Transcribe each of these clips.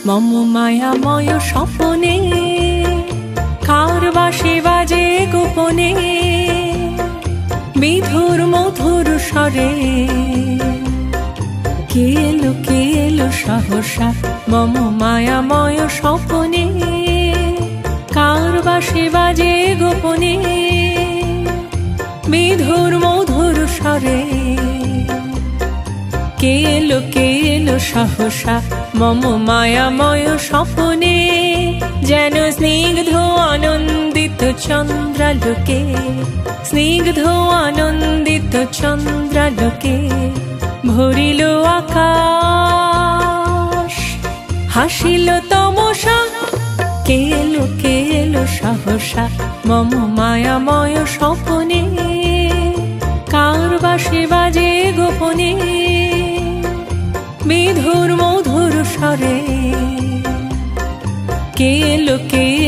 মম মায়াময় স্বপনে, কার বাঁশি বাজে গোপনে, বিধুর মধুর স্বরে। কে এলো সহসা মম মায়াময় স্বপনে, কার বাঁশি বাজে গোপনে, বিধুর মধুর স্বরে। কে এলো সহসা মম মায়াময় স্বপনে, যেন স্নিগ্ধ আনন্দিত চন্দ্রালোকে, স্নিগ্ধ আনন্দিত চন্দ্রালোকে ভরিল আকাশ, হাসিল তমসা। কে এলো সহসা মম মায়াময় স্বপনে, কার বাঁশি বাজে গোপনে, বিধুর মধুর স্বরে। কে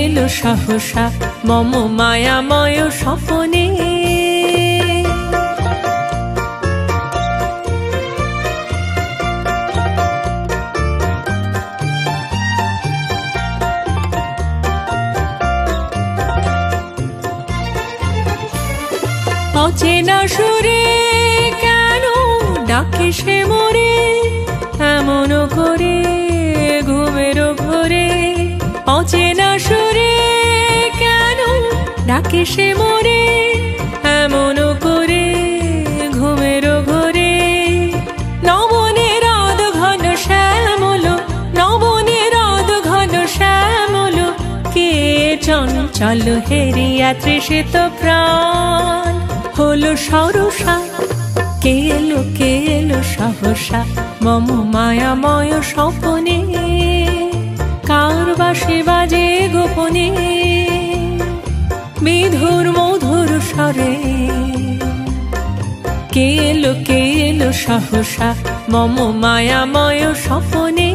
এলো সহসা মম মায়াময় স্বপনে। অচেনা সুরে কেন ডাকে সে মোরে, এমন করে ঘুমের ঘোরে। অচেনা সুরে কেন ডাকে সে মোরে, এমন করে ঘুমের ঘোরে। নবনের রাত ঘন শ্যামল, নবনের রাত ঘন শ্যামল, কে চঞ্চল হেরিয়া তৃষিত প্রাণ হলো সরসা। কে এলো সহসা মম মায়াময় স্বপনে, কার বাঁশি বাজে গোপনে, বিধুর মধুর স্বরে। কে এলো সহসা মম মায়াময় স্বপনে।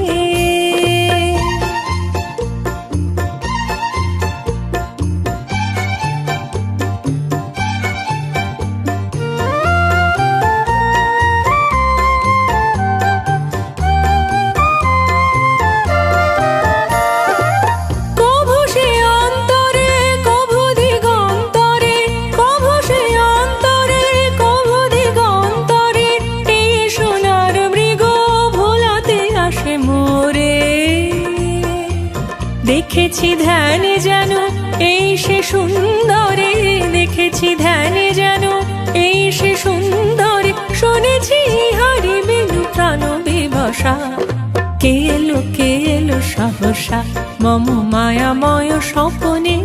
দেখেছি ধ্যানে যেন এই সে সুন্দরে, দেখেছি ধ্যানে যেন এই সে সুন্দরে, শুনেছি হারি বিনু প্রাণ বিবসা। কে এলো সহসা মম মায়াময় স্বপনে,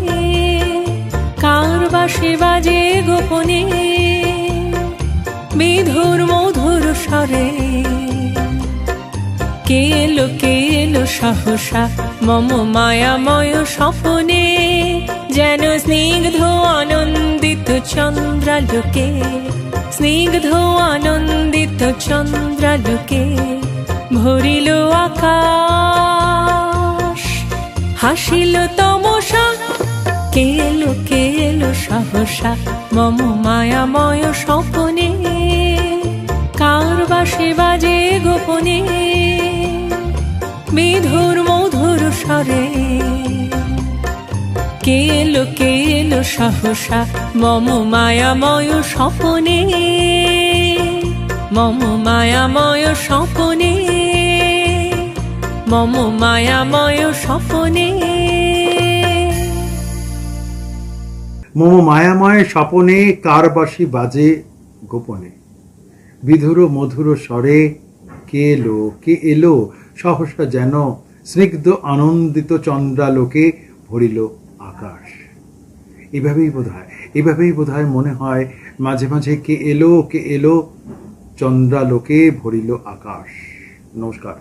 কার বাঁশি বাজে গোপনে, বিধুর মধুর স্বরে। কে এলো সহসা মম মায়াময় স্বপনে, যেন স্নিগ্ধ আনন্দিত চন্দ্রালোকে, স্নিগ্ধ আনন্দিত চন্দ্রালোকে ভরিল আকাশ, হাসিল তমসা। কে এলো সহসা মম মায়াময় স্বপনে, কার বাঁশি বাজে গোপনে, বিধুর মধুর স্বরে। কে এলো সহসা মম মায়াময় স্বপনে, মম মায়াময় স্বপনে, মম মায়াময় স্বপনে। মম মায়াময় স্বপনে, কার বাঁশি বাজে গোপনে, বিধুর মধুর স্বরে। কে এলো সহসা যেন স্নিগ্ধ আনন্দিত চন্দ্রালোকে ভরিল আকাশ। এভাবেই বোধহয় মনে হয় মাঝে মাঝে কে এলো চন্দ্রালোকে ভরিল আকাশ। নমস্কার,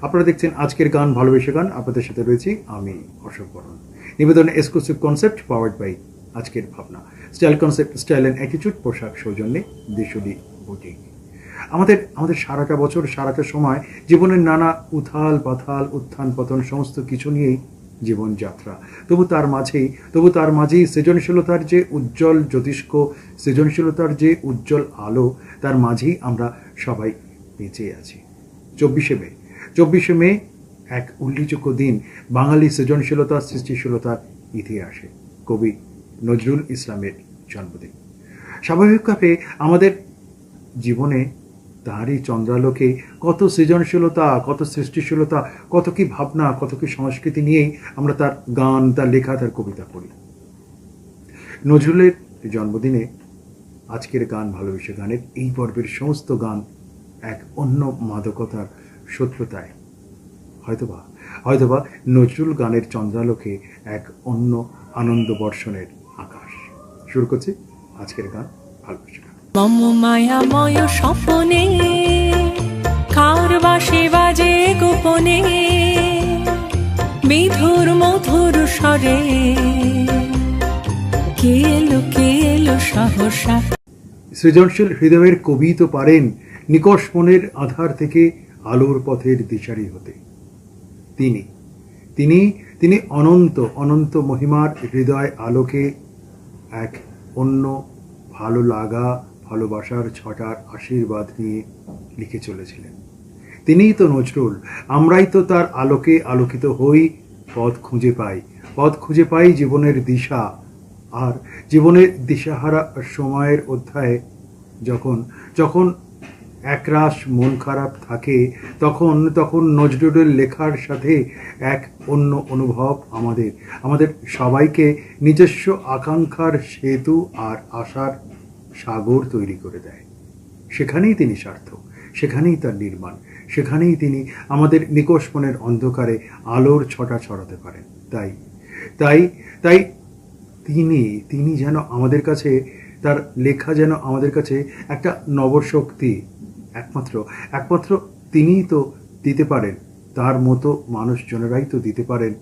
আপনারা দেখছেন আজকের গান ভালোবেসে গান। আপনাদের সাথে রয়েছি আমি অশোক বর্মন। নিবেদন এক্সক্লুসিভ কনসেপ্ট পাওয়ার্ড বাই আজকের ভাবনা, style concept, style and attitude, পোশাক সৌজন্যে দেশুলি বুটিক। আমাদের সারাটা বছর, সারাটা সময় জীবনের নানা উথাল পাথাল, উত্থান পতন সমস্ত কিছু নিয়েই জীবনযাত্রা। তবু তার মাঝেই সৃজনশীলতার যে উজ্জ্বল জ্যোতিষ্ক, সৃজনশীলতার যে উজ্জ্বল আলো, তার মাঝেই আমরা সবাই বেঁচে আছি। 24শে মে এক উল্লেখযোগ্য দিন বাঙালি সৃজনশীলতা সৃষ্টিশীলতার ইতিহাসে কবি নজরুল ইসলামের জন্মদিন। স্বাভাবিকভাবে আমাদের জীবনে তারই চন্দ্রালোকে কত সৃজনশীলতা, কত সৃষ্টিশীলতা, কত কি ভাবনা, কত কি সংস্কৃতি নিয়েই আমরা তার গান, তার লেখা, তার কবিতা পড়ি। নজরুলের জন্মদিনে আজকের গান ভালোবেসে গানের এই পর্বের সমস্ত গান এক অন্য মাদকতার শত্রুতায় হয়তোবা নজরুল গানের চন্দ্রালোকে এক অন্য আনন্দ বর্ষণের আকাশ। শুরু করছি আজকের গান ভালোবেসে গান। মম মায়াময় স্বপনে কার বাসে বাজে গোপনে মিধুর মধুর স্বরে কে এলো সহসা। সৃজনশীল হৃদয়ের কবি তো পারেন নিকষ মনের আধার থেকে আলোর পথের দিশারি হতে। তিনি অনন্ত অনন্ত মহিমার হৃদয় আলোকে এক অন্য ভালো লাগা, ভালোবাসার ছটার আশীর্বাদ নিয়ে লিখে চলেছিলেন। তিনিই তো নজরুল। আমরাই তো তার আলোকে আলোকিত হই, পথ খুঁজে পাই জীবনের দিশা। আর জীবনের দিশাহারা সময়ের অধ্যায়ে যখন একরাশ মন খারাপ থাকে, তখন নজরুলের লেখার সাথে এক অন্য অনুভব আমাদের সবাইকে নিজস্ব আকাঙ্ক্ষার সেতু আর আশার সাগর তৈরি করে দেয়। সেখানেই তিনি সার্থক, সেখানেই তার নির্মাণ, সেখানেই তিনি আমাদের নিকষ মনের অন্ধকারে আলোর ছটা ছড়াতে পারেন। তাই তিনি যেন আমাদের কাছে, তার লেখা যেন আমাদের কাছে একটা নবশক্তি। একমাত্র তিনিই তো দিতে পারেন, তার মতো মানুষজনেরাই তো দিতে পারেন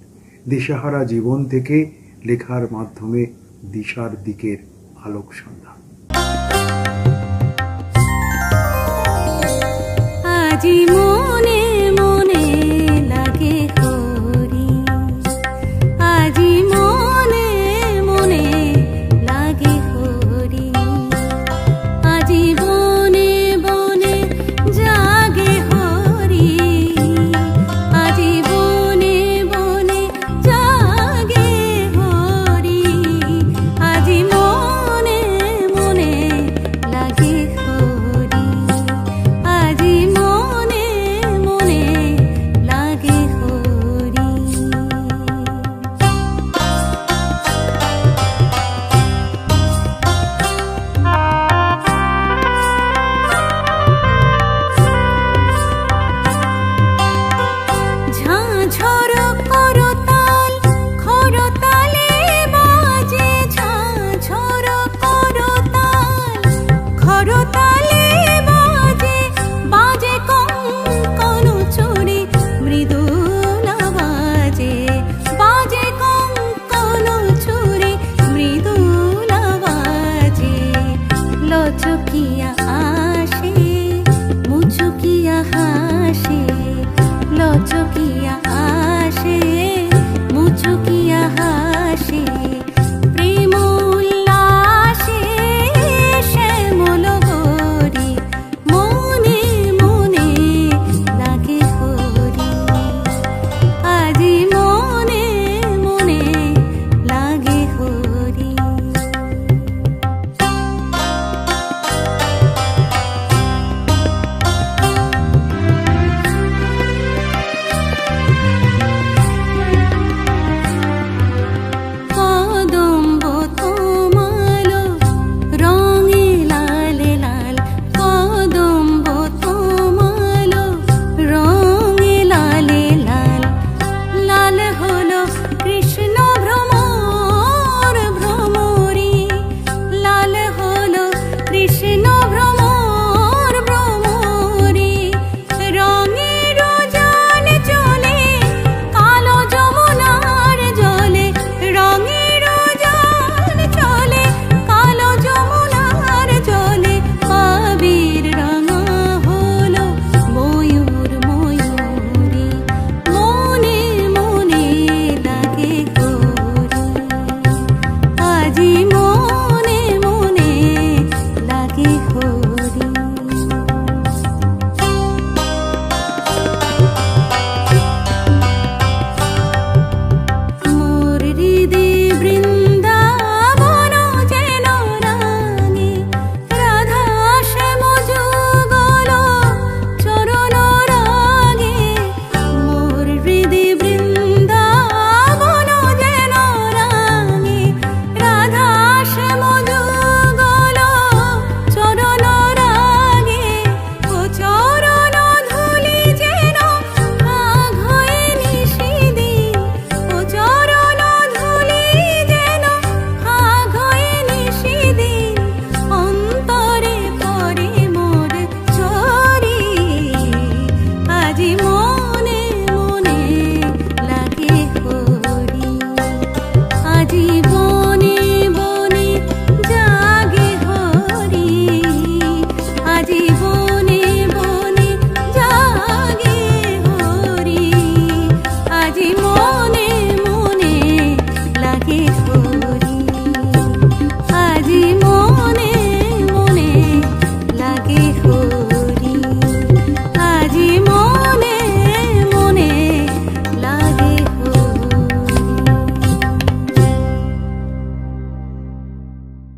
দিশাহারা জীবন থেকে লেখার মাধ্যমে দিশার দিকের আলোক সন্ধান। আজি মনে মনে লাগে হরি, আজি মনে মনে লাগে হরি, আজি বনে বনে জাগে হরি, আজি বনে বনে জাগে হরি, আজি মনে মনে লাগে হরি, আজি মনে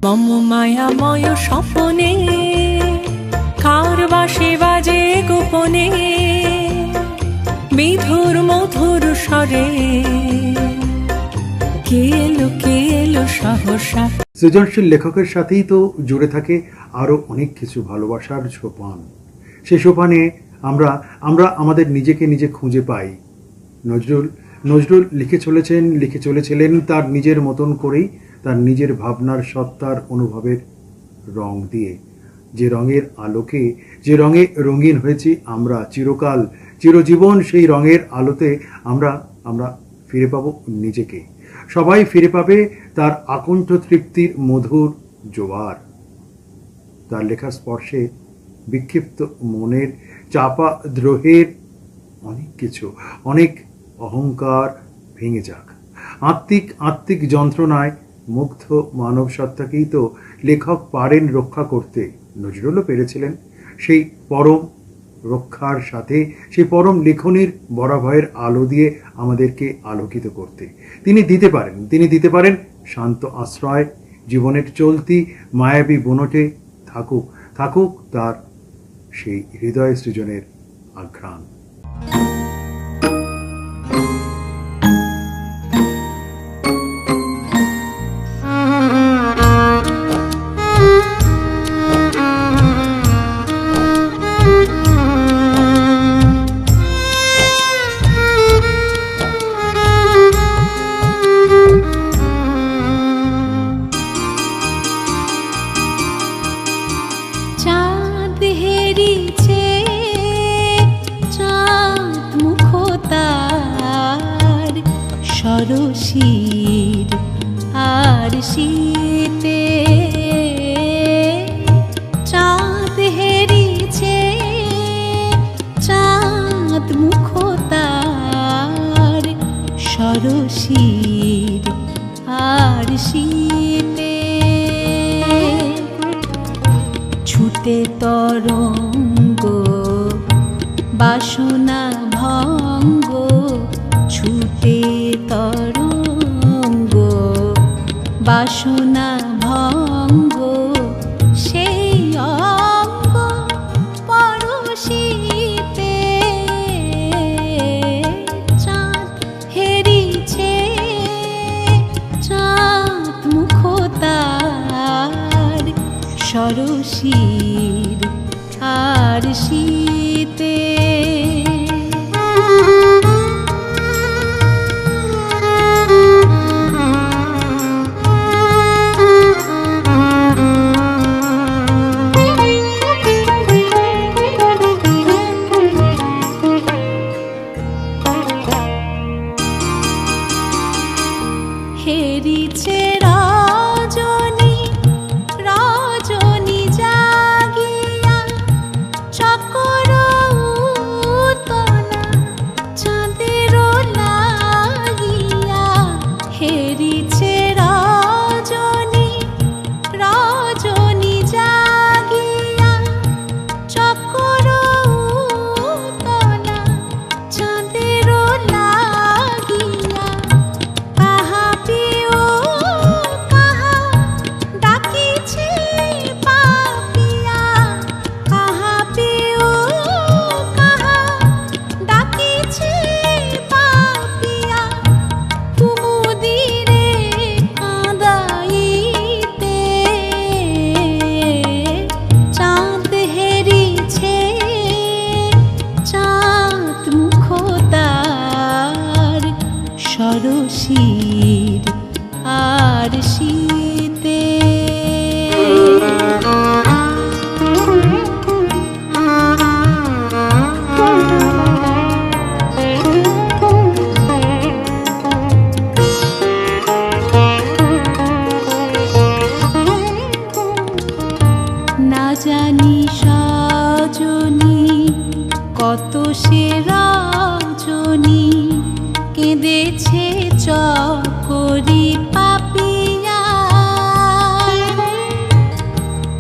মম মায়াময় স্বপনে কার বাসে বাজে গোপনে মিধুর মধুর স্বরে কে এলো সহসা। সৃজনশীল লেখকের সাথেই তো জুড়ে থাকে আরও অনেক কিছু, ভালোবাসার সোপান। সে সোপানে আমরা আমাদের নিজেকে নিজে খুঁজে পাই। নজরুল লিখে চলেছিলেন তার নিজের মতন করেই, তার নিজের ভাবনার, সত্তার, অনুভবের রং দিয়ে। যে রঙের আলোকে, যে রঙে রঙিন হয়েছি আমরা চিরকাল, চিরজীবন, সেই রঙের আলোতে আমরা ফিরে পাবো নিজেকে। সবাই ফিরে পাবে তার আকণ্ঠ তৃপ্তির মধুর জোয়ার। তার লেখা স্পর্শে বিক্ষিপ্ত মনের চাপা দ্রোহের অনেক কিছু, অনেক অহংকার ভেঙে যাক। আত্মিক যন্ত্রণায় মুগ্ধ মানব সত্তাকেই তো লেখক পারেন রক্ষা করতে। নজরুলও পেরেছিলেন সেই পরম রক্ষার সাথে, সেই পরম লেখনীর বরাভয়ের আলো দিয়ে আমাদেরকে আলোকিত করতে। তিনি দিতে পারেন শান্ত আশ্রয়। জীবনের চলতি মায়াবী বনটে থাকুক তার সেই হৃদয় সৃজনের আঘ্রাণ। সরসীর আর শীতে চাঁদ হেরিছে, চাঁদ মুখ তার সরসীর আর শীতে ছুটে তরঙ্গ বাসনা ভঙ্গ, ছুটে তরঙ্গ বাসনা ভঙ্গ, সেই অঙ্গ পরশিতে চাঁদ হেরিছে, চাঁদ মুখ তার সরসীর আর শীতে। হেরিছে রজনী, রজনী জাগিয়া চকর উতনা চাঁদের লাগিয়া। হেরিছে রজনী, রজনী জাগিয়া চকর উতনা চাঁদের লাগিয়া। সরসীর আর শীতে না জানি সজনী কত সে রজনী কেঁদেছে চকরি পাপিয়া।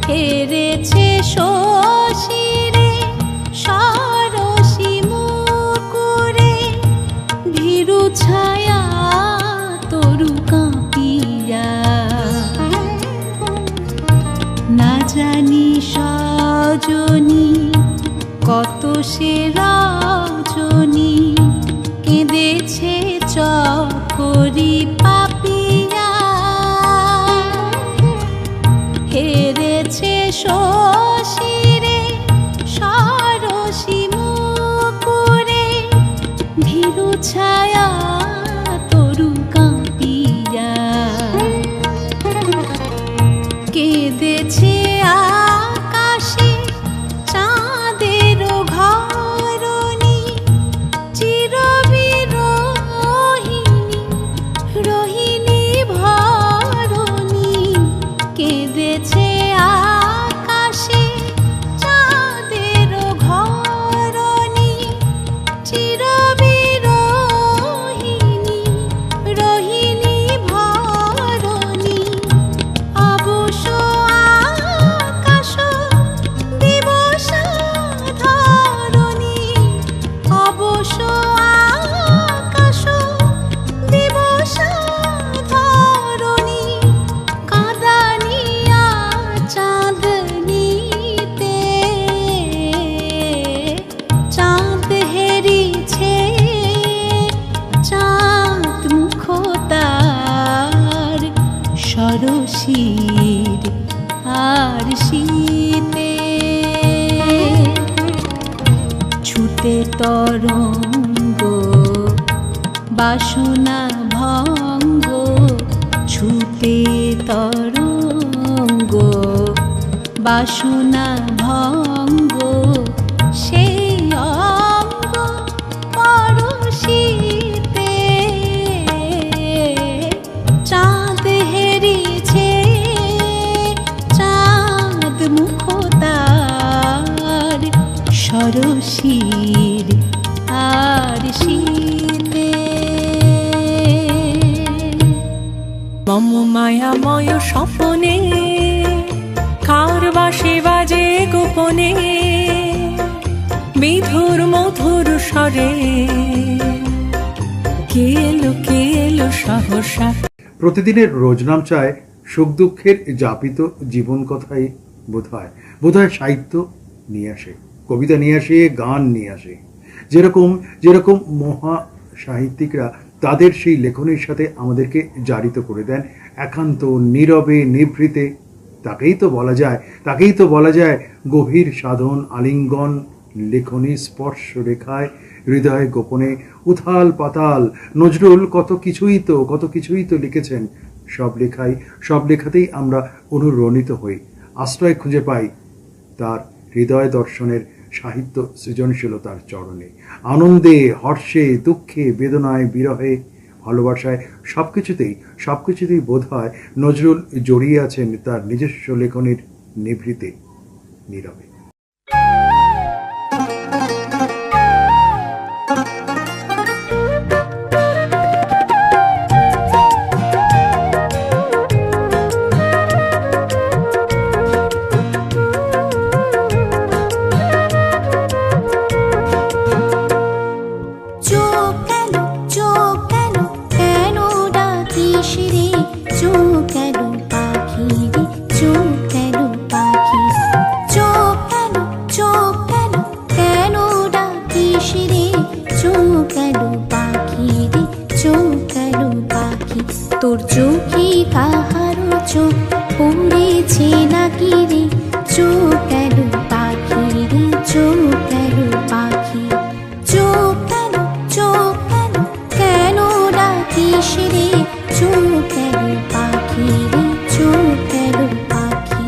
হেরেছে শশীরে সরসী মুকুরে ভীরু ছায়া তরু কাঁপিয়া। সে রজনী কেঁদেছে চকরি পাপিয়া, হেরেছে শশীরে সরসী মুকুরে, ভীরু ছায়া তরু কাঁপিয়া, কেঁদেছে আকাশে চাঁদের ঘরণী, চিরবিরোহিণী রোহিণী ভরণী, কেঁদেছে আকাশে চাঁদের ঘরণী, চিরবিরোহিণী রোহিণী ভরণী, অবশ্য আকাশ দিবস ধরণী, অবশ্য আকাশ দিবস ধরণী, কাঁদানিয়া চাঁদনীতে, চাঁদ হেরিছে চাঁদ মুখ তার সরসীর আর শীতে, ছুটে তরঙ্গ বাসনা ভঙ্গ, ছুটে তরঙ্গ বাসনা ভঙ্গ, সেই অঙ্গ পরশীতে, চাঁদ হেরিছে চাঁদ মুখ তার সরসীর আর শীতে। মম মায়াময় স্বপনে কার বাঁশি বাজে গোপনে, বিধুর মধুর স্বরে কে এলো সহসা। প্রতিদিনের রোজনাম চায় সুখ দুঃখের যাপিত জীবন কথাই বোধহয় সাহিত্য নিয়ে আসে, কবিতা নিয়ে আসে, গান নিয়ে আসে। যেরকম মহা সাহিত্যিকরা তাদের সেই লেখনের সাথে আমাদেরকে জারিত করে দেন একান্ত নীরবে নিভৃতে, তাকেই তো বলা যায় গভীর সাধন আলিঙ্গন, লেখনী স্পর্শ রেখায় হৃদয় গোপনে উথাল পাতাল। নজরুল কত কিছুই তো লিখেছেন। সব লেখাতেই আমরা অনুরণিত হই, আশ্রয় খুঁজে পাই তার হৃদয় দর্শনের সাহিত্য সৃজনশীলতার চরণে। আনন্দে, হর্ষে, দুঃখে, বেদনায়, বিরহে, ভালোবাসায় সবকিছুতেই বোধ হয় নজরুল জড়িয়ে আছেন তার নিজস্ব লেখনের নিভৃতে নীরবে। তোর চোখে কাহারো চোখ পড়েছে নাকি রে, চোখ গেল পাখি রে, চোখ গেল পাখি, চোখ গেল কেন ডাকিস রে, চোখ গেল পাখি রে, চোখ গেল পাখি।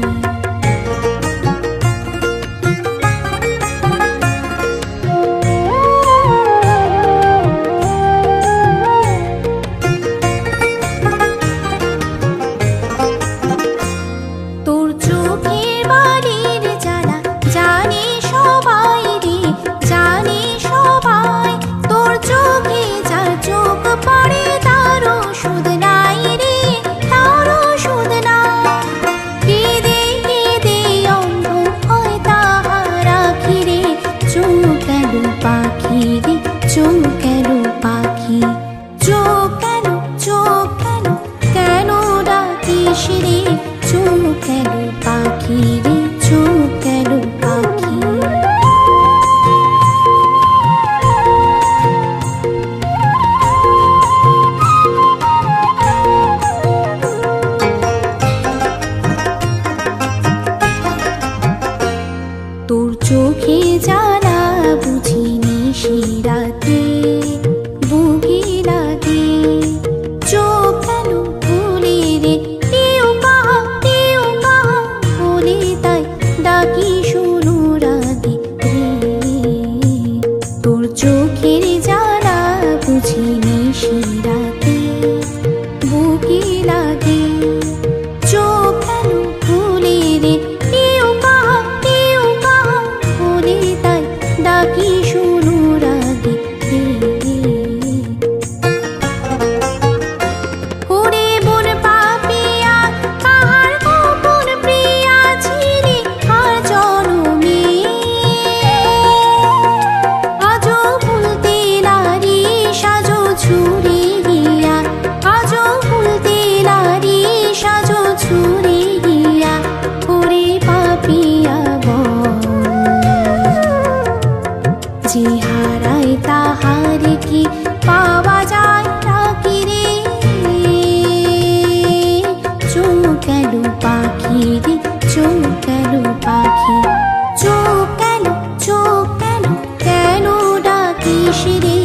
হারায় তাহার কি পাওয়া যায় নাকি রে? চোখ গেল পাখি রে, চোখ গেল পাখি, চোখ গেল, চোখ গেল, কেন ডাকিস রে?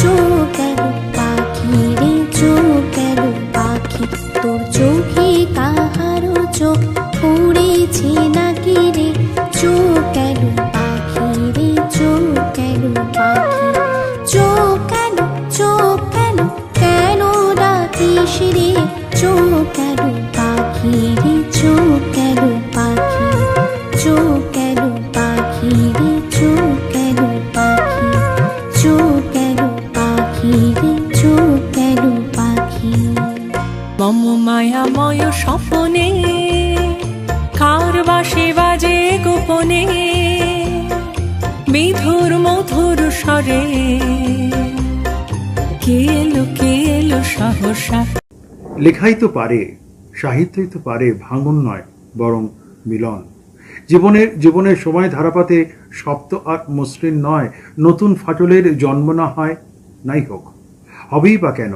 চোখ গেল পাখি রে, চোখ গেল পাখি, তোর চোখে কাহারো চোখ পড়েছে নাকি রে? চোখ গেল পাখি রে, চোখ গেল পাখি, চোখ গেল, চোখ গেল, কেন ডাকিস রে? চোখ গেল পাখি রে, চোখ গেল পাখি, চোখ গেল পাখি রে, চোখ গেল পাখি, চোখ গেল পাখি রে, চোখ গেল পাখি। মম মায়াময় স্বপনে কার বাঁশি বাজে গোপনে, মিধুর মধুর স্বরে কে এলো সহসা। লেখাই তো পারে, সাহিত্যই তো পারে ভাঙন নয় বরং মিলন। জীবনের সময় ধারাপাতে শব্দ আর মসৃণ নয়, নতুন ফাটলের জন্ম না হয় নাই হোক, হবেই বা কেন?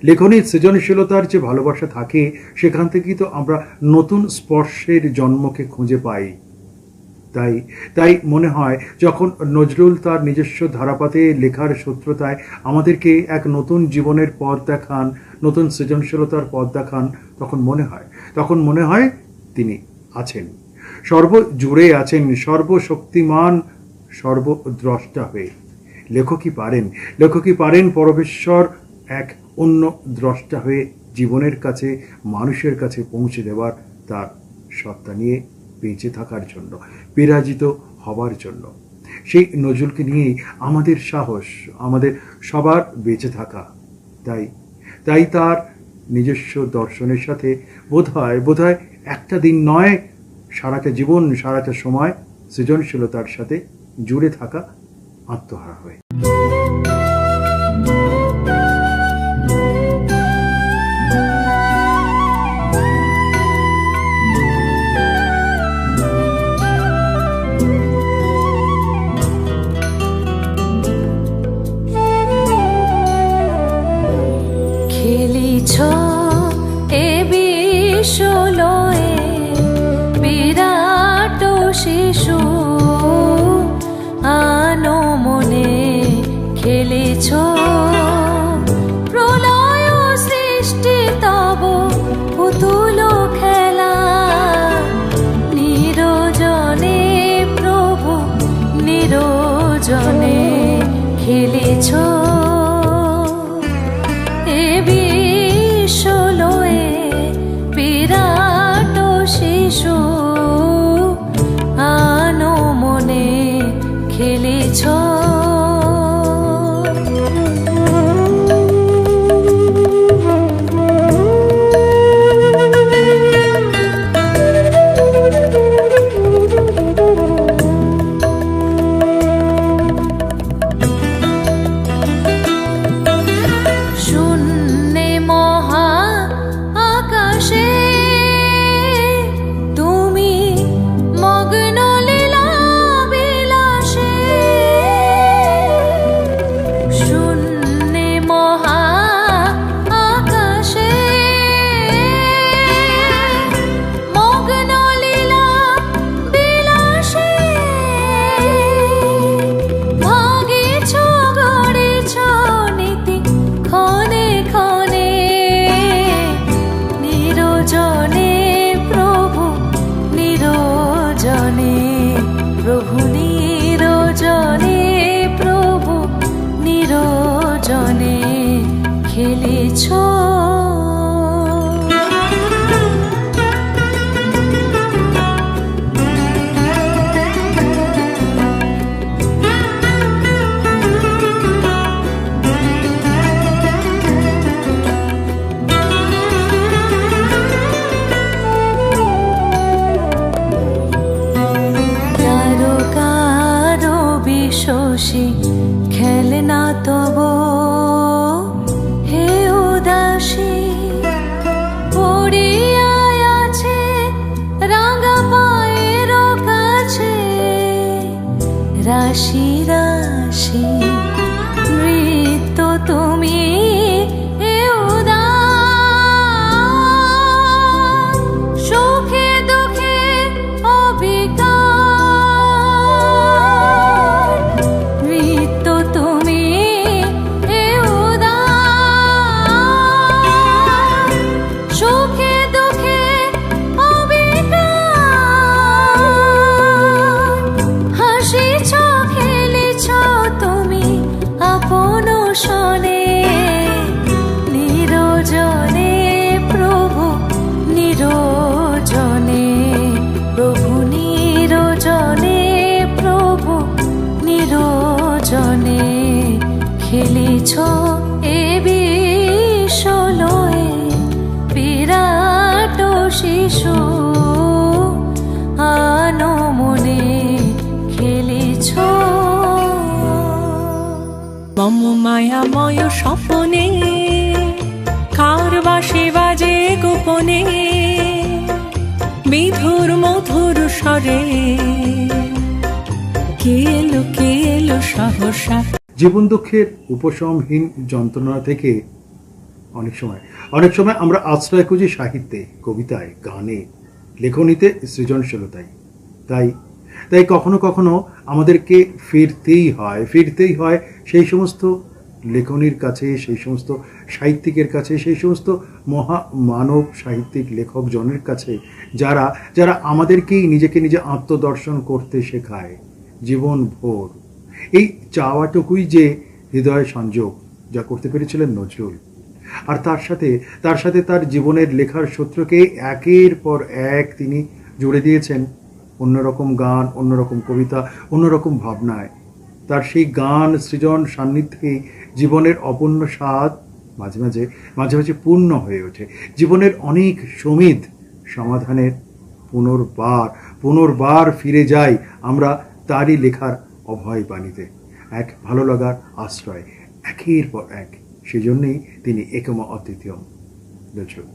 লেখনীর সৃজনশীলতার যে ভালোবাসা থাকে, সেখান থেকেই তো আমরা নতুন স্পর্শের জন্মকে খুঁজে পাই। তাই মনে হয় যখন নজরুল তার নিজস্ব ধারাপাতে লেখার সূত্রতায় আমাদেরকে এক নতুন জীবনের পথ দেখান, নতুন সৃজনশীলতার পথ দেখান, তখন মনে হয় তিনি আছেন, সর্বজুড়ে আছেন, সর্বশক্তিমান, সর্বদ্রষ্টা হয়ে। লেখকই পারেন পরমেশ্বর এক অন্য দ্রষ্টা হয়ে জীবনের কাছে, মানুষের কাছে পৌঁছে দেওয়ার, তার সত্তা নিয়ে বেঁচে থাকার জন্য, বিরাজিত হবার জন্য। সেই নজরুলকে নিয়েই আমাদের সাহস, আমাদের সবার বেঁচে থাকা। তাই তার নিজস্ব দর্শনের সাথে বোধহয় একটা দিন নয়, সারাটা জীবন, সারাটা সময় সৃজনশীলতার সাথে জুড়ে থাকা, আত্মহারা হয়ে। খেলিছ এ বিশ্বলয়ে বিরাট শিশু, আনো মনে খেলিছ প্রলয় সৃষ্টি তব পুতুল খেলা, নিরজনে প্রভু নিরজনে খেলিছ এ বিশ্বলয়ে বিরাট শিশু, আনো মনে খেলিছ। শূন্যে মহা আকাশে তুমি মগ্ন লীলা বিলাসে, শূন্যে মহা আকাশে মগ্ন লীলা বিলাসে, ভাগিছ গড়িছ নীতি ক্ষণে ক্ষণে, নিরজনে প্রভু নিরজনে, প্রভু নিরজনে, প্রভু নিরজনে খেলিছ। কারো বিশ্বসী খেলনা তব হে উদাসী, পড়িয়া আছে রাঙা পায়ের কাছে রাশি রাশি। খেলেছ এ বিশ্বলয়ে বিরাট শিশু আনমনে খেলেছ মম মায়াময় স্বপনে কার বাঁশি বাজে গোপনে বিধুর মধুর স্বরে কে এলো সহসা। জীবন দুঃখের উপশমহীন যন্ত্রণা থেকে অনেক সময় আমরা আশ্রয় খুঁজি সাহিত্যে, কবিতায়, গানে, লেখনীতে, সৃজনশীলতায়। তাই কখনো কখনো আমাদেরকে ফিরতেই হয় সেই সমস্ত লেখনীর কাছে, সেই সমস্ত সাহিত্যিকের কাছে, সেই সমস্ত মহামানব সাহিত্যিক লেখকজনের কাছে যারা আমাদেরকেই নিজে আত্মদর্শন করতে শেখায় জীবন ভোর। এই চাওয়াটুকুই যে হৃদয় সংযোগ যা করতে পেরেছিলেন নজরুল, আর তার সাথে তার জীবনের লেখার সূত্রকে একের পর এক তিনি জুড়ে দিয়েছেন অন্যরকম গান, অন্যরকম কবিতা, অন্যরকম ভাবনায়। তার সেই গান সৃজন সান্নিধ্যেই জীবনের অপূর্ণ স্বাদ মাঝে মাঝে পূর্ণ হয়ে ওঠে। জীবনের অনেক সমিধ সমাধানের পুনর্বার ফিরে যাই আমরা তারই লেখার অভয় বাণীতে, এক ভালো লাগার আশ্রয় একের পর এক। সেজন্যই তিনি একম অদ্বিতীয় নজরুল।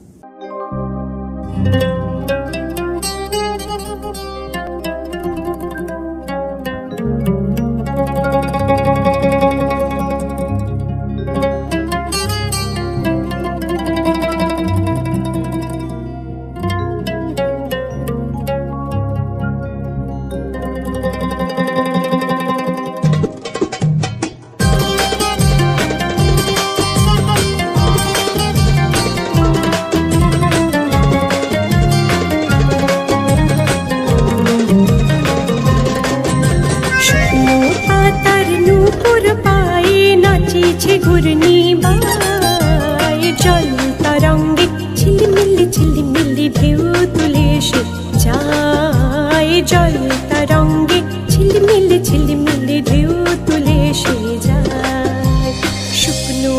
ঘূর্ণি বায় জল তরঙ্গে ঝিলিমিলি ঢেউ তুলে এসে যায়, জল তরঙ্গে ঝিলিমিলি ঢেউ তুলে এসে যায়। শুকনো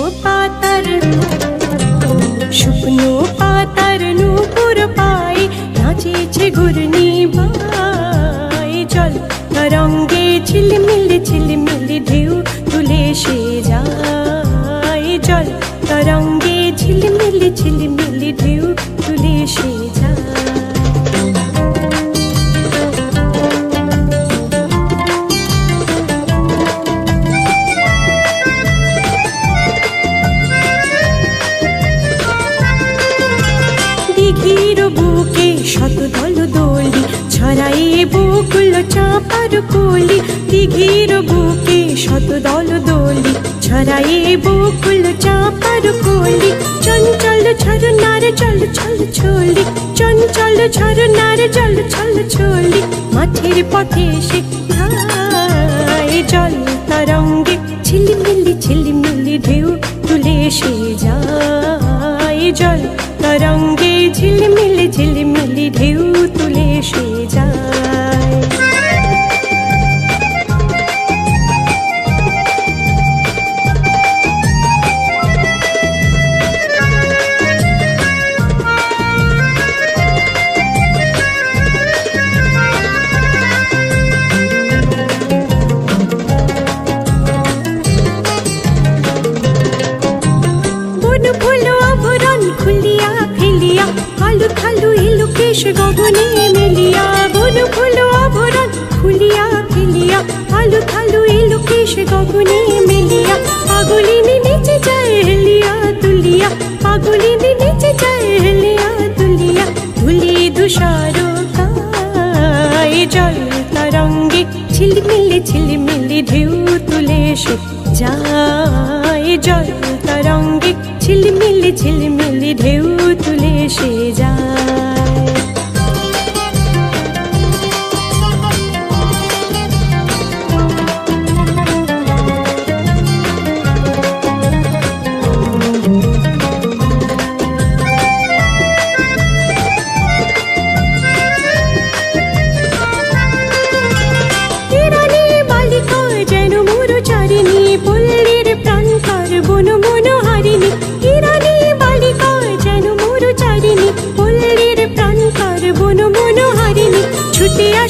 পাতার নূপুর পায়ে নাচেছে ঘূর্ণি বায় জল তরঙ্গে ঝিলিমিলি ঢেউ তুলে এসে যায়, জল তরঙ্গে ঝিলিমিলি ঢেউ তুলে এসে যায়। দিঘির বুকে শত দল দোলি ছড়াই বকুল চাঁপার কলি, দিঘির বুকে শত দল দোলি ছড়াই বকুল চাঁপার কলি। চঞ্চল ঝরনার জল ছল ছলি, চঞ্চল ঝরনার জল ছল ছলি মাঠের পথে এসে ধায়, জল তরঙ্গে ঝিলিমিলি ঢেউ তুলে এসে যায়, জল তরঙ্গে ঝিলিমিলি ঢেউ তুলে এসে যায়। গগনে মেলিয়া বন ফুল আভরণ খুলিয়া ফেলিয়া আলু থালু এলো কেশ গগনে মেলিয়া, পাগলিনী নিচে যায় হেলিয়া তুলিয়া, পাগলিনী নিচে যায় হেলিয়া তুলিয়া, ধুলি ধূসর গায়ে জল তরঙ্গে ঝিলিমিলি ঢেউ তুলে এসে যায়, জল তরঙ্গে ঝিলিমিলি ঢেউ তুলে এসে যায়। প্রাণ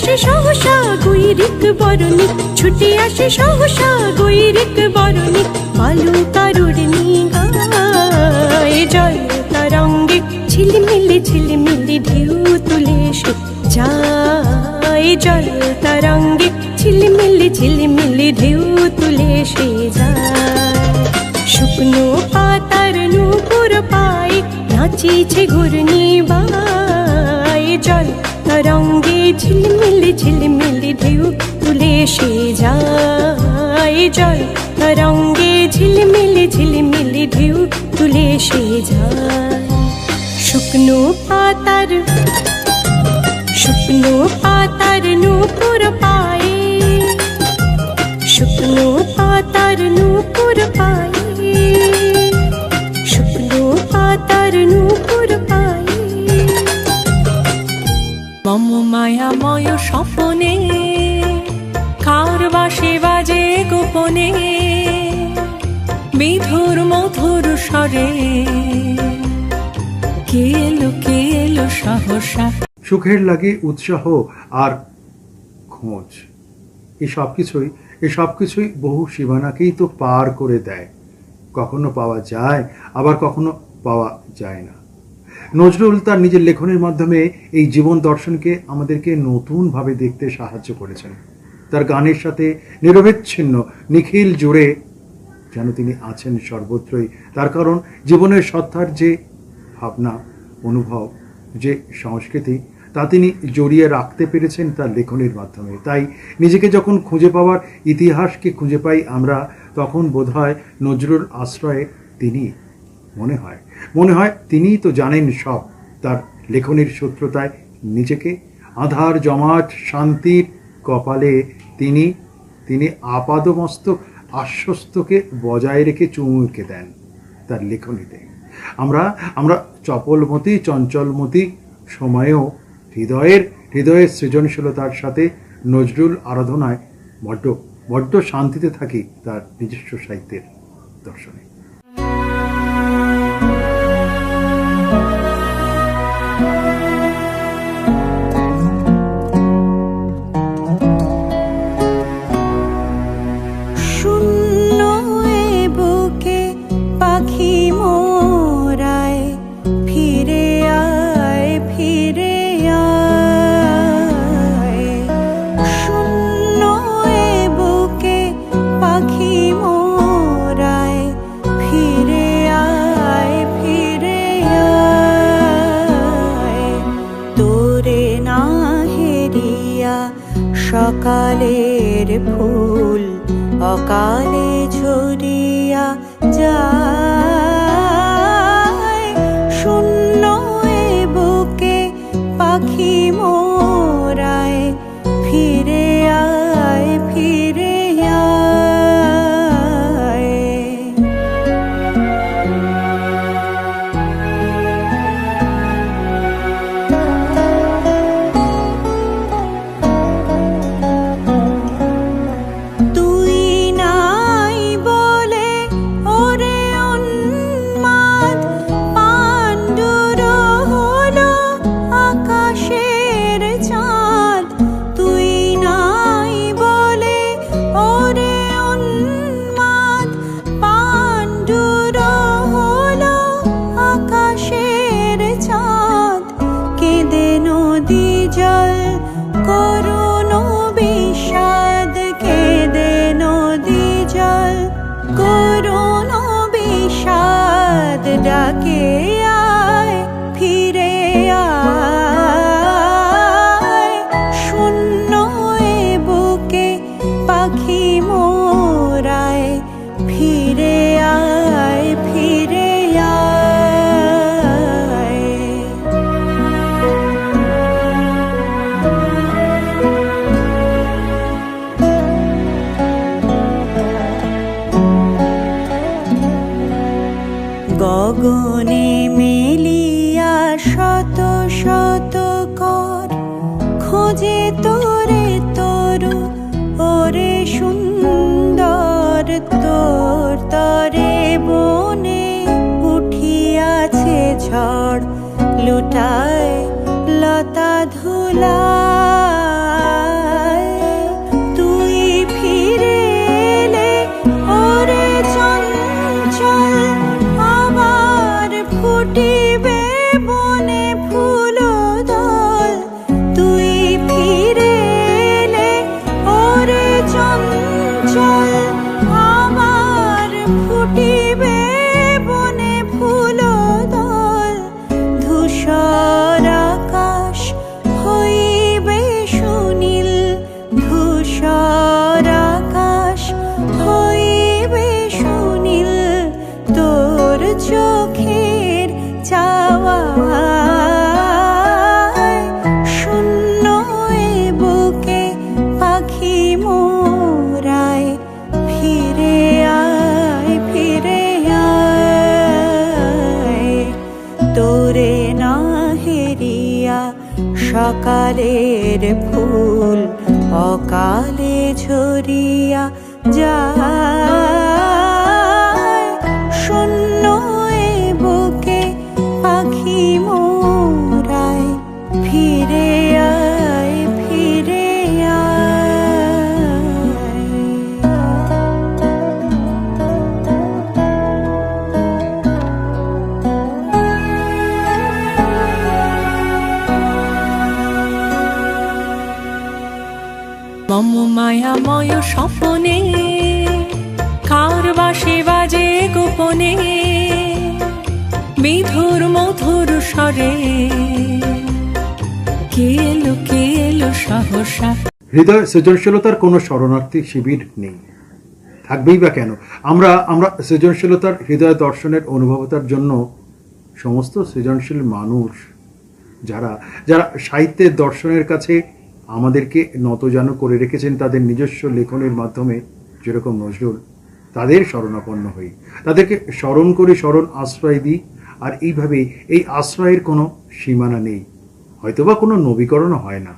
আসে সহসা গৈরিক বরণী, ছুটে আসে সহসা গৈরিক বরণী, বালুকারুর নিগায় জল তরঙ্গে ঝিলমিলি ঝিলমিলি ঢেউ তুলে এসে যায়, জল তরঙ্গে ঝিলমিলি ঝিলমিলি ঢেউ তুলে এসে যায়। শুকনো পাতার নূপুর পায়ে নাচিছে ঘূর্ণি বায়, জল তরঙ্গে ঝিলমিলি ঝিলমিলি ঢেউ তুলে এসে যায়, জল তরঙ্গে ঝিলমিলি ঝিলমিলি ঢেউ তুলে এসে যায়। শুকনো পাতার নূপুর পায়ে, শুকনো পাতার নূপুর পায়ে, শুকনো পাতার নূপুর পায়ে। মম মায়াময় স্বপনে কার বাঁশি বাজে গোপনে, বিধুর মধুর স্বরে কে এলো সহসা। সুখের লাগে উৎসাহ আর খোঁজ, এই সব কিছুই বহু সীমানাকেই তো পার করে দেয়। কখনো পাওয়া যায়, আবার কখনো পাওয়া যায় না। নজরুল তার নিজের লেখনের মাধ্যমে এই জীবন দর্শনকে আমাদেরকে নতুনভাবে দেখতে সাহায্য করেছেন। তার গানের সাথে নিরবচ্ছিন্ন নিখিল জুড়ে যেন তিনি আছেন সর্বত্রই। তার কারণ জীবনের সত্তার যে ভাবনা, অনুভব, যে সংস্কৃতি, তা তিনি জড়িয়ে রাখতে পেরেছেন তার লেখনের মাধ্যমে। তাই নিজেকে যখন খুঁজে পাওয়ার ইতিহাসকে খুঁজে পাই আমরা, তখন বোধহয় নজরুল আশ্রয়ে তিনি মনে হয় তিনিই তো জানেন সব। তার লেখনের সূত্রতায় নিজেকে আধার জমাট শান্তির কপালে তিনি আপাদমস্তক আশ্বস্তকে বজায় রেখে চুমুকে দেন তার লেখনীতে। আমরা চপলমতি চঞ্চলমতি সময়েও হৃদয়ের সৃজনশীলতার সাথে নজরুল আরাধনায় বড্ড শান্তিতে থাকি তার নিজস্ব সাহিত্যের দর্শনে। সকালের ফুল অকালে ঝরিয়া যায়, শূন্য এ বুকে পাখি মোরায় ফিরে আয় ফিরে আয়। ডাকে আয় ফিরে আয়, শূন্য এ বুকে পাখি মোরায় ফিরে আয় ফিরে আয়। গগনে মেলিয়া শত শত কর খোঁজে তোরে তরু, ওরে সুন্দর তোর তরে বনে উঠিয়াছে ঝড়, লুটায় লতা ধুলা। সকালের ফুল অকালে ঝরিয়া যায়, শূন্য এ বুকে পাখি মোরায়, ফিরে আয়, ফিরে আয়। মম মায়াময় স্বপনে কার বাঁশি বাজে গোপনে, বিধুর মধুর স্বরে কে এলো সহসা। হৃদয় সৃজনশীলতার কোনো শরণার্থী শিবির নেই, থাকবেই বা কেন। আমরা সৃজনশীলতার হৃদয় দর্শনের অনুভবতার জন্য সমস্ত সৃজনশীল মানুষ যারা যারা সাহিত্যের দর্শনের কাছে আমাদেরকে নতজানু করে রেখেছেন তাদের নিজস্ব লেখনের মাধ্যমে, যেরকম নজরুল, তাদের শরণাপন্ন হই, তাদেরকে স্মরণ করি, স্মরণ আশ্রয় দিই। আর এইভাবেই এই আশ্রয়ের কোনো সীমানা নেই, হয়তোবা কোনো নবীকরণও হয় না।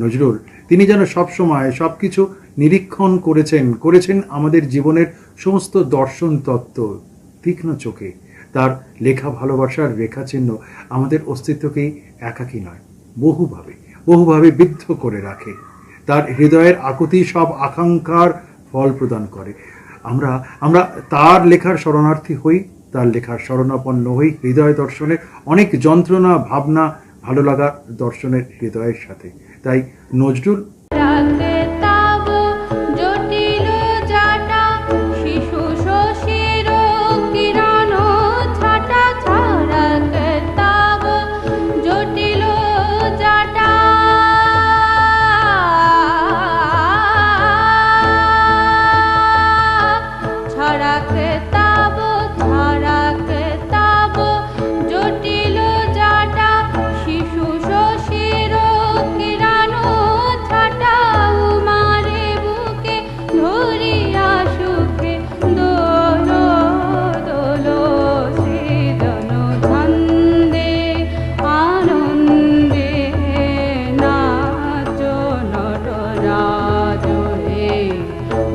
নজরুল তিনি যেন সবসময় সব কিছু নিরীক্ষণ করেছেন আমাদের জীবনের সমস্ত দর্শন তত্ত্ব তীক্ষ্ণ চোখে। তার লেখা ভালোবাসার রেখাচিহ্ন আমাদের অস্তিত্বকেই একাকী নয়, বহুভাবে বিদ্ধ করে রাখে। তার হৃদয়ের আকুতি সব আকাঙ্ক্ষার ফল প্রদান করে। আমরা তার লেখার শরণার্থী হই, তার লেখার শরণাপন্ন হই হৃদয় দর্শনের অনেক যন্ত্রণা, ভাবনা, ভালো লাগা দর্শনের হৃদয়ের সাথে। তাই নজরুল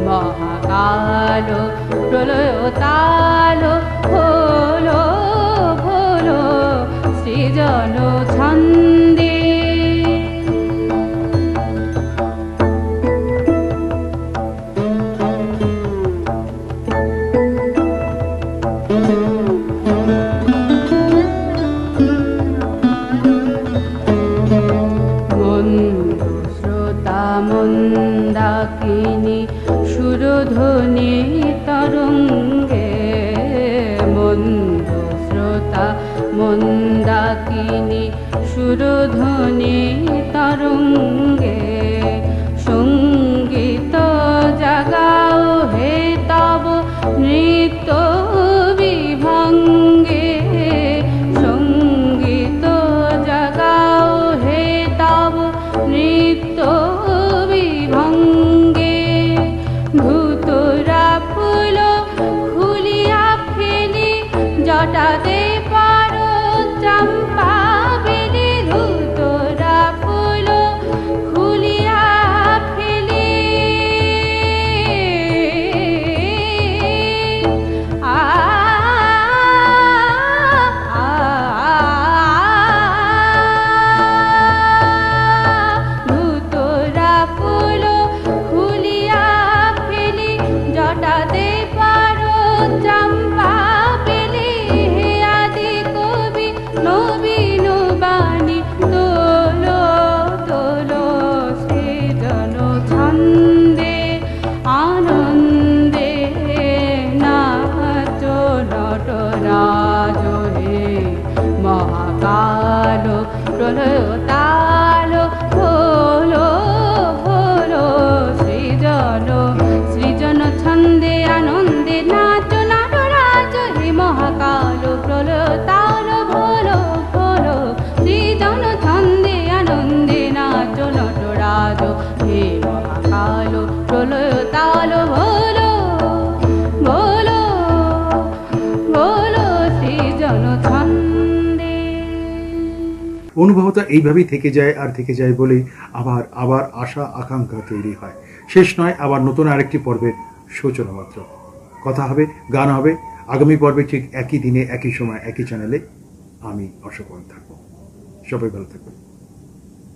মহাকালো প্রলয় তালো ভোলো ভোলো সৃজন ছন্দে। মন্দ শ্রোতা মন্দাকিনী সুরধ্বনি তরঙ্গে, মন্দ শ্রোতা মন্দাকিনী সুরধ্বনি তরঙ্গে, সঙ্গীত জাগাও হে তব নৃত্য বিভঙ্গে, সঙ্গীত জাগাও হে তব নৃত্য বিভঙ্গে। ধুতরা ফুল খুলিয়া ফেলি জটাতে পারো চম্পা বেলি, ধুতরা ফুল খুলিয়া ফেলি ধুতরা ফুল খুলিয়া ফেলি জটাতে পারো চম্পা বেলি। হে আদি কবি নবীন বাণী তোলো তোলো সৃজন ছন্দে, আনন্দে নাচ নটরাজ হে মহাকালো প্রলয় তালো ভোলো ভোলো সৃজন সৃজন ছন্দে, আনন্দে নাচ নটরাজ হে মহাকালো প্রলয় তালো ভোলো ভোলো সৃজন ছন্দে, আনন্দে নাচ নটরাজ হে মহাকালো প্রলয় তালো ভোলো ভোলো ভোলো সৃজন ছন্দে। অনুভবতা এইভাবেই থেকে যায় আর থেকে যায় বলেই আবার আবার আশা আকাঙ্ক্ষা তৈরি হয়। শেষ নয়, আবার নতুন আরেকটি পর্বের সূচনা মাত্র। কথা হবে, গান হবে আগামী পর্বে ঠিক একই দিনে একই সময় একই চ্যানেলে। আমি অশোক থাকবো। সবাই ভালো থাকবেন।